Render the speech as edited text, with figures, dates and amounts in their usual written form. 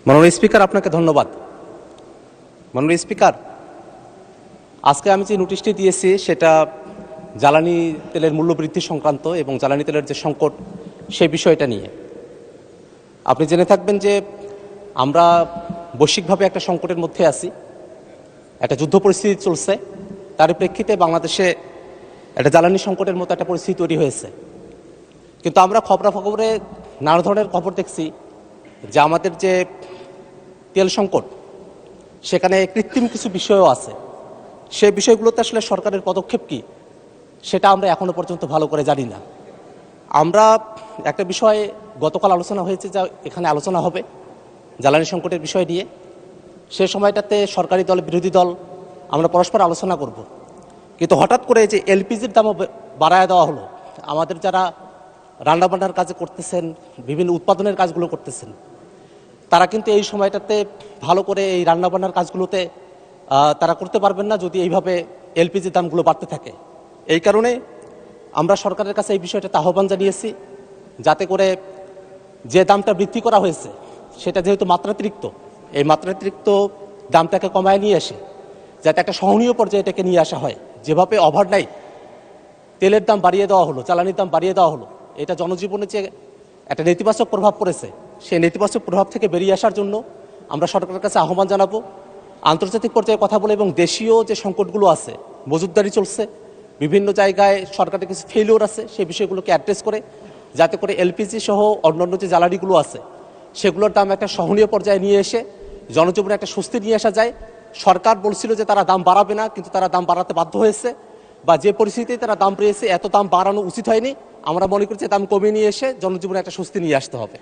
মাননীয় স্পিকার, আপনাকে ধন্যবাদ। মাননীয় স্পিকার, আজকে আমি যে নোটিশটি দিয়েছি সেটা জ্বালানি তেলের মূল্য বৃদ্ধি সংক্রান্ত এবং জ্বালানি তেলের যে সংকট সেই বিষয়টা নিয়ে। আপনি জেনে থাকবেন যে আমরা বৈশ্বিকভাবে একটা সংকটের মধ্যে আছি, একটা যুদ্ধ পরিস্থিতি চলছে। তার প্রেক্ষিতে বাংলাদেশে একটা জ্বালানি সংকটের মতো একটা পরিস্থিতি তৈরি হয়েছে। কিন্তু আমরা খবরাখবরে নানা ধরনের খবর দেখছি যে আমাদের যে তেল সংকট, সেখানে কৃত্রিম কিছু বিষয়ও আছে। সেই বিষয়গুলোতে আসলে সরকারের পদক্ষেপ কি সেটা আমরা এখনো পর্যন্ত ভালো করে জানি না। আমরা একটা বিষয়ে গতকাল আলোচনা হয়েছে, যা এখানে আলোচনা হবে জ্বালানি সংকটের বিষয় নিয়ে। সে সময়টাতে সরকারি দল বিরোধী দল আমরা পরস্পর আলোচনা করব, কিন্তু হঠাৎ করে যে এলপিজির দামও বাড়ায় দেওয়া হলো। আমাদের যারা রান্নাবান্নার কাজ করতেছেন, বিভিন্ন উৎপাদনের কাজগুলো করতেছেন, তারা কিন্তু এই সময়টাতে ভালো করে এই রান্নাবান্নার কাজগুলোতে তারা করতে পারবেন না যদি এইভাবে এলপিজির দামগুলো বাড়তে থাকে। এই কারণে আমরা সরকারের কাছে এই বিষয়টাতে আহ্বান জানিয়েছি, যাতে করে যে দামটা বৃদ্ধি করা হয়েছে সেটা যেহেতু মাত্রাতিরিক্ত, এই মাত্রাতিরিক্ত দামটাকে কমায় নিয়ে আসে, যাতে একটা সহনীয় পর্যায়ে এটাকে নিয়ে আসা হয়। যেভাবে ওভারনাইট তেলের দাম বাড়িয়ে দেওয়া হলো, জ্বালানির দাম বাড়িয়ে দেওয়া হলো, এটা জনজীবনে যে একটা নেতিবাচক প্রভাব পড়েছে, সেই নেতিবাচক প্রভাব থেকে বেরিয়ে আসার জন্য আমরা সরকারের কাছে আহ্বান জানাবো। আন্তর্জাতিক পর্যায়ে কথা বলে এবং দেশীয় যে সংকটগুলো আছে, মজুতদারি চলছে, বিভিন্ন জায়গায় সরকারের কিছু ফেলিওর আছে, সেই বিষয়গুলোকে অ্যাড্রেস করে যাতে করে এলপিজি সহ অন্যান্য যে জ্বালানিগুলো আছে সেগুলোর দাম একটা সহনীয় পর্যায়ে নিয়ে এসে জনজীবনে একটা স্বস্তি নিয়ে আসা যায়। সরকার বলছিল যে তারা দাম বাড়াবে না, কিন্তু তারা দাম বাড়াতে বাধ্য হয়েছে, বা যে পরিস্থিতিতে তারা দাম পেয়েছে এত দাম বাড়ানো উচিত হয়নি। আমরা মনে করছি দাম কমিয়ে নিয়ে এসে জনজীবনে একটা স্বস্তি নিয়ে আসতে হবে।